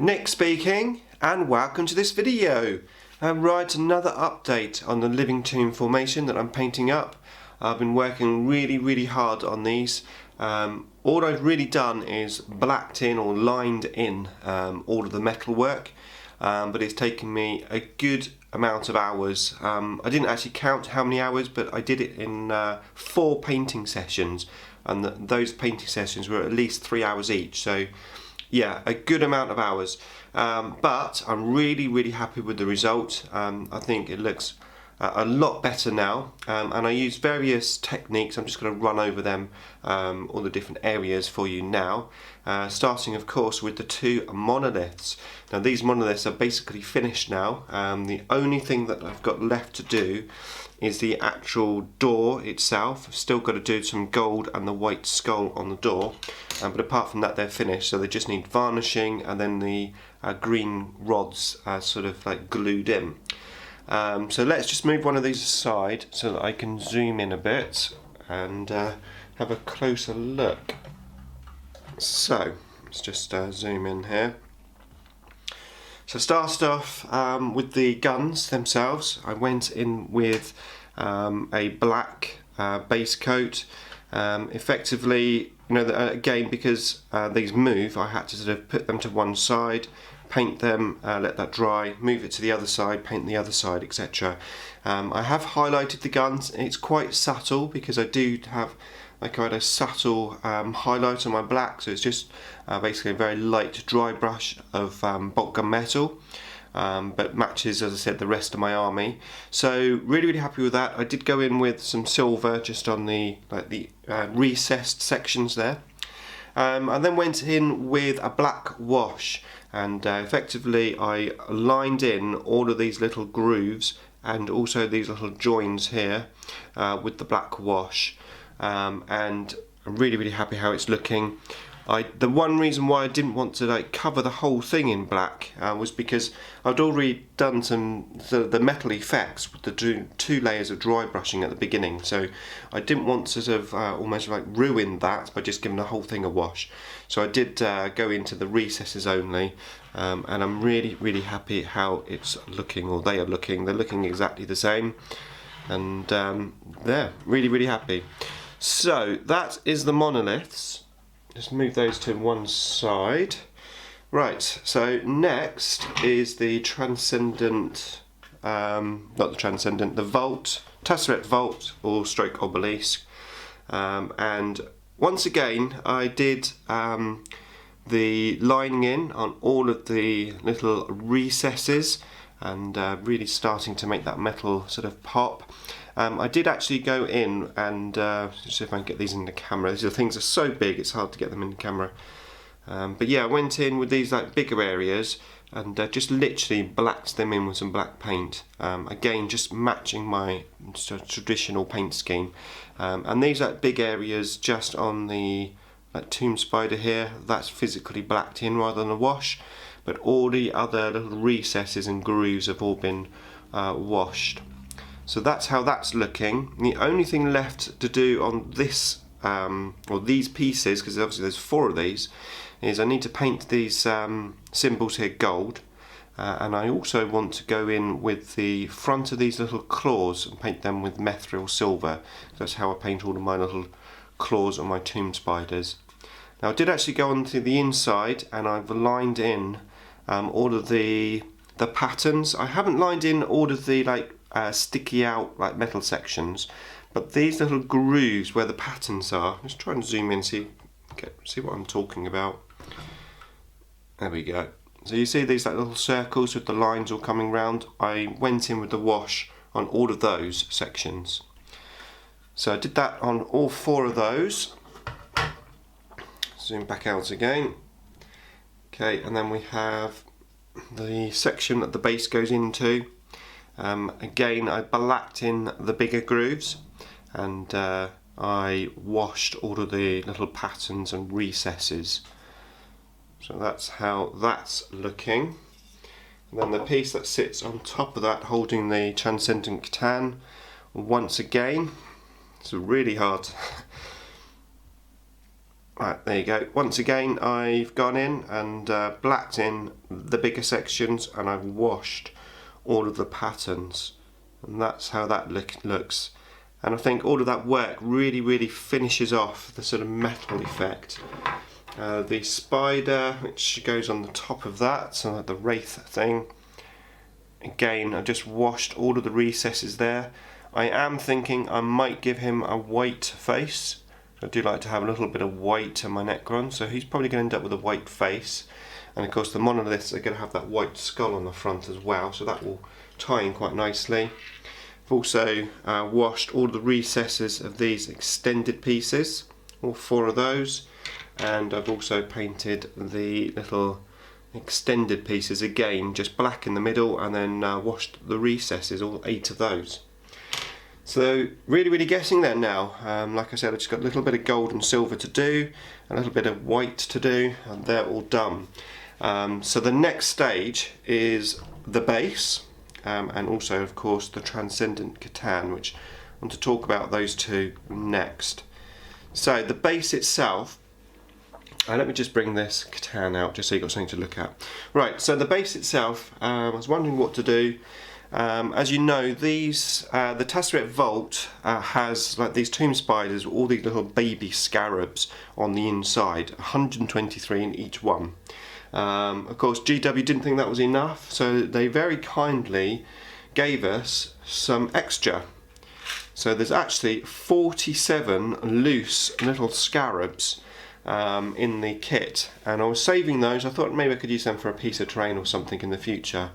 Nick speaking, and welcome to this video. Right, another update on the living tomb formation that I'm painting up. I've been working really hard on these. All I've really done is blacked in or lined in all of the metal work, but it's taken me a good amount of hours. I didn't actually count how many hours, but I did it in 4 painting sessions, and those painting sessions were at least 3 hours each. So yeah, a good amount of hours, but I'm really happy with the result. I think it looks a lot better now, and I use various techniques. I'm just going to run over them, all the different areas for you now, starting of course with the 2 monoliths. Now these monoliths are basically finished now. The only thing that I've got left to do is the actual door itself. I've still got to do some gold and the white skull on the door, but apart from that they're finished, so they just need varnishing and then the green rods sort of like glued in. So let's just move one of these aside so that I can zoom in a bit and have a closer look. So let's just zoom in here. So started off with the guns themselves. I went in with a black base coat. Effectively, you know, again, because these move, I had to sort of put them to one side, paint them, let that dry, move it to the other side, paint the other side, etc. I have highlighted the guns. It's quite subtle because I do have like a subtle highlight on my black, so it's just basically a very light dry brush of bolt gun metal, but matches, as I said, the rest of my army. So really happy with that. I did go in with some silver just on the recessed sections there. I then went in with a black wash, and effectively I lined in all of these little grooves and also these little joins here with the black wash, and I'm really happy how it's looking. The one reason why I didn't want to cover the whole thing in black was because I'd already done the metal effects with the 2 layers of dry brushing at the beginning, so I didn't want to sort of almost like ruin that by just giving the whole thing a wash. So I did go into the recesses only, and I'm really happy how it's looking, or they are looking. They're looking exactly the same, and they're really happy. So that is the monoliths. Just move those to one side. Right, so next is the Transcendent, not the Transcendent, the Vault, Tesseract Vault or stroke obelisk. And once again I did the lining in on all of the little recesses, and really starting to make that metal sort of pop. I did actually go in and just see if I can get these in the camera. These things are so big it's hard to get them in the camera. But yeah, I went in with these bigger areas and just literally blacked them in with some black paint. Again, just matching my traditional paint scheme. And these big areas just on the tomb spider here, that's physically blacked in rather than a wash. But all the other little recesses and grooves have all been washed. So that's how that's looking. The only thing left to do on this, or these pieces, because obviously there's 4 of these, is I need to paint these symbols here gold, and I also want to go in with the front of these little claws and paint them with mithril silver. That's how I paint all of my little claws on my tomb spiders. Now I did actually go on to the inside and I've lined in all of the patterns. I haven't lined in all of the sticky out metal sections, but these little grooves where the patterns are, just try and zoom in, see what I'm talking about. There we go. So you see these little circles with the lines all coming round. I went in with the wash on all of those sections. So I did that on all 4 of those. Zoom back out again. Okay, and then we have the section that the base goes into. Again, I blacked in the bigger grooves, and I washed all of the little patterns and recesses. So that's how that's looking. And then the piece that sits on top of that, holding the Transcendent Catan, once again, it's really hard Right, there you go. Once again, I've gone in and blacked in the bigger sections, and I've washed all of the patterns, and that's how that looks. And I think all of that work really finishes off the sort of metal effect. The spider, which goes on the top of that, so like the wraith thing. Again, I just washed all of the recesses there. I am thinking I might give him a white face. I do like to have a little bit of white in my Necron, so he's probably going to end up with a white face. And of course the monoliths are going to have that white skull on the front as well, so that will tie in quite nicely. I've also washed all the recesses of these extended pieces, all 4 of those, and I've also painted the little extended pieces again, just black in the middle, and then washed the recesses, all 8 of those. So really guessing there now. Like I said, I've just got a little bit of gold and silver to do, a little bit of white to do, and they're all done. So the next stage is the base, and also of course the Transcendent Catan, which I want to talk about those 2 next. So the base itself, let me just bring this Catan out just so you've got something to look at. Right, so the base itself, I was wondering what to do. As you know, these the Tesseract Vault has like these tomb spiders, all these little baby scarabs on the inside, 123 in each one. Of course, GW didn't think that was enough, so they very kindly gave us some extra. So there's actually 47 loose little scarabs in the kit, and I was saving those. I thought maybe I could use them for a piece of terrain or something in the future.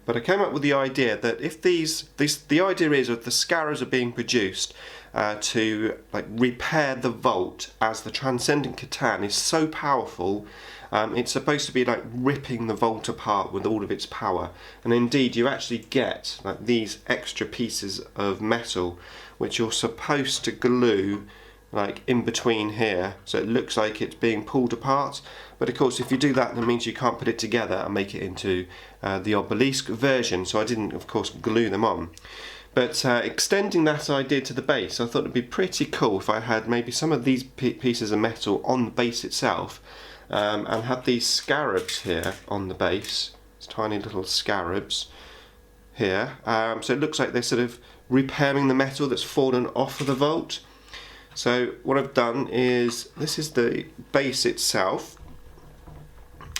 But I came up with the idea that if the idea is that the scarabs are being produced to like repair the vault, as the Transcendent Catan is so powerful, it's supposed to be like ripping the vault apart with all of its power. And indeed, you actually get like these extra pieces of metal, which you're supposed to glue like in between here, so it looks like it's being pulled apart. But of course, if you do that, that means you can't put it together and make it into the obelisk version, so I didn't of course glue them on. But extending that idea to the base, I thought it'd be pretty cool if I had maybe some of these pieces of metal on the base itself, and had these scarabs here on the base, these tiny little scarabs here, so it looks like they're sort of repairing the metal that's fallen off of the vault. So what I've done is, this is the base itself,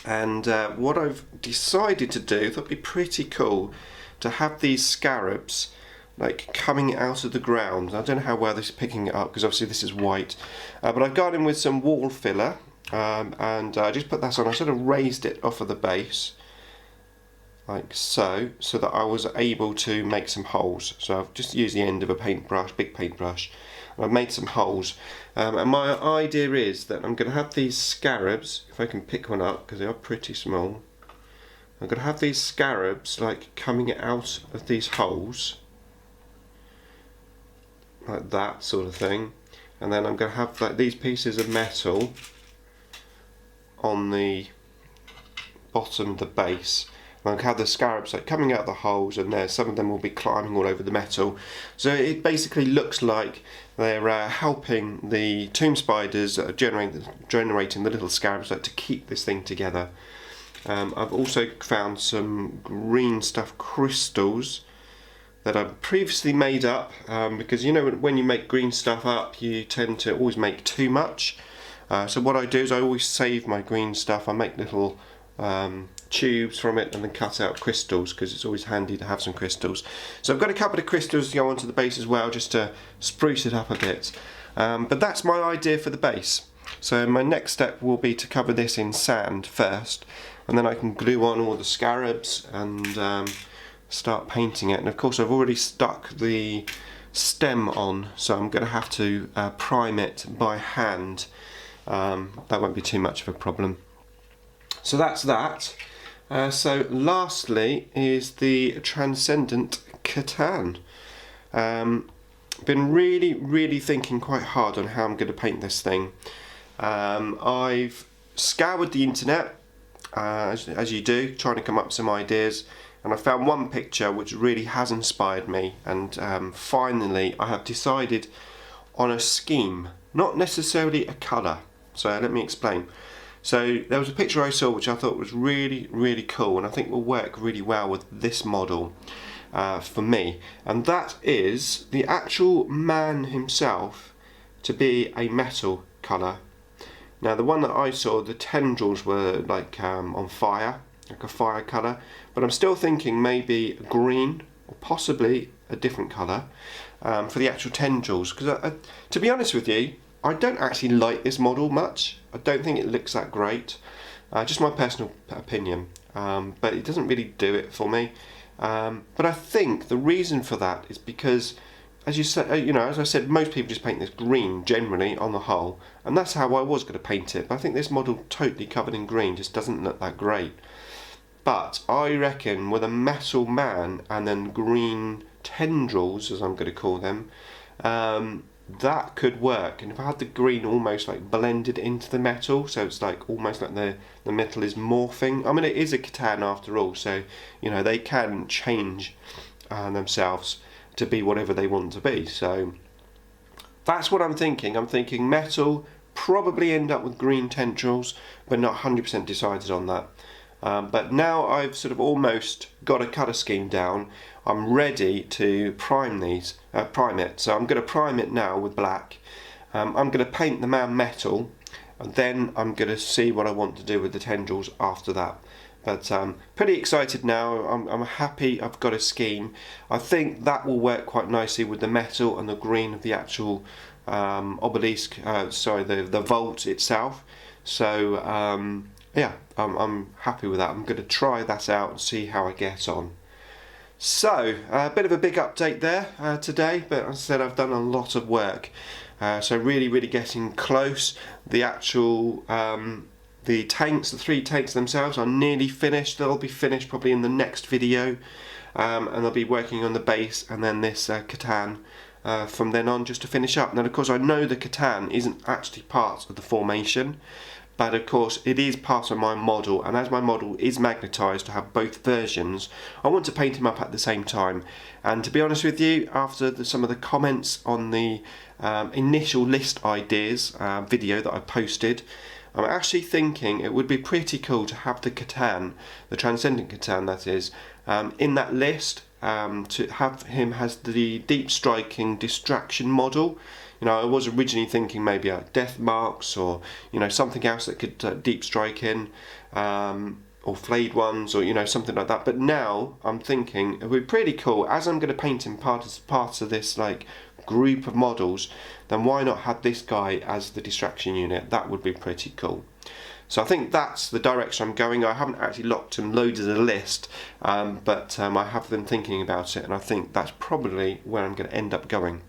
and what I've decided to do, I thought it'd be pretty cool to have these scarabs like coming out of the ground. I don't know how well this is picking it up because obviously this is white, but I've gone in with some wall filler, and I just put that on. I sort of raised it off of the base like so, so that I was able to make some holes. So I've just used the end of a paintbrush, big paintbrush, and I've made some holes. And my idea is that I'm going to have these scarabs, if I can pick one up because they are pretty small. I'm going to have these scarabs like coming out of these holes, like that sort of thing. And then I'm going to have like these pieces of metal on the bottom of the base. And I'll have the scarabs like coming out of the holes, and there some of them will be climbing all over the metal. So it basically looks like they're helping the tomb spiders generating the little scarabs like to keep this thing together. I've also found some green stuff crystals that I've previously made up, because you know when you make green stuff up you tend to always make too much. So what I do is I always save my green stuff. I make little tubes from it and then cut out crystals, because it's always handy to have some crystals. So I've got a couple of crystals to go onto the base as well, just to spruce it up a bit. But that's my idea for the base. So my next step will be to cover this in sand first, and then I can glue on all the scarabs and start painting it. And of course I've already stuck the stem on, so I'm going to have to prime it by hand. That won't be too much of a problem. So that's that. So lastly is the Transcendent Catan. Been really thinking quite hard on how I'm going to paint this thing. I've scoured the internet, as you do, trying to come up with some ideas, and I found one picture which really has inspired me, and finally I have decided on a scheme, not necessarily a colour. So let me explain. So there was a picture I saw which I thought was really cool, and I think will work really well with this model for me, and that is the actual man himself to be a metal colour. Now the one that I saw, the tendrils were like on fire, like a fire colour, but I'm still thinking maybe green or possibly a different colour for the actual tendrils, because to be honest with you, I don't actually like this model much. I don't think it looks that great, just my personal opinion, but it doesn't really do it for me. But I think the reason for that is because, as you said, as I said, most people just paint this green generally on the whole, and that's how I was going to paint it. But I think this model totally covered in green just doesn't look that great. But I reckon with a metal man and then green tendrils, as I'm going to call them, that could work. And if I had the green almost like blended into the metal, so it's like almost like the metal is morphing. I mean, it is a Catan after all, so they can change themselves to be whatever they want to be. So that's what I'm thinking. I'm thinking metal, probably end up with green tendrils, but not 100% decided on that. But now I've sort of almost got a colour scheme down, I'm ready to prime it. So I'm going to prime it now with black. I'm going to paint the man metal, and then I'm going to see what I want to do with the tendrils after that. But pretty excited now. I'm happy I've got a scheme. I think that will work quite nicely with the metal and the green of the actual obelisk, the vault itself. So yeah, I'm happy with that. I'm going to try that out and see how I get on. So, a bit of a big update there today, but as I said, I've done a lot of work. So really getting close. The actual, the tanks, the 3 tanks themselves are nearly finished. They'll be finished probably in the next video. And I'll be working on the base and then this Catan from then on just to finish up. Now, of course, I know the Catan isn't actually part of the formation, but of course it is part of my model, and as my model is magnetised to have both versions, I want to paint him up at the same time. And to be honest with you, after some of the comments on the initial list ideas video that I posted, I'm actually thinking it would be pretty cool to have the Catan, the Transcendent Catan that is, in that list, to have him as the deep striking distraction model. I was originally thinking maybe death marks or something else that could deep strike in, or flayed ones, or something like that. But now I'm thinking it would be pretty cool, as I'm going to paint him part of this like group of models, then why not have this guy as the distraction unit? That would be pretty cool. So I think that's the direction I'm going. I haven't actually locked and loaded a list, but I have been thinking about it, and I think that's probably where I'm going to end up going.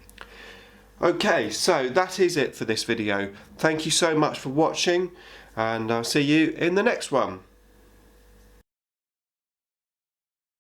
Okay, so that is it for this video. Thank you so much for watching, and I'll see you in the next one.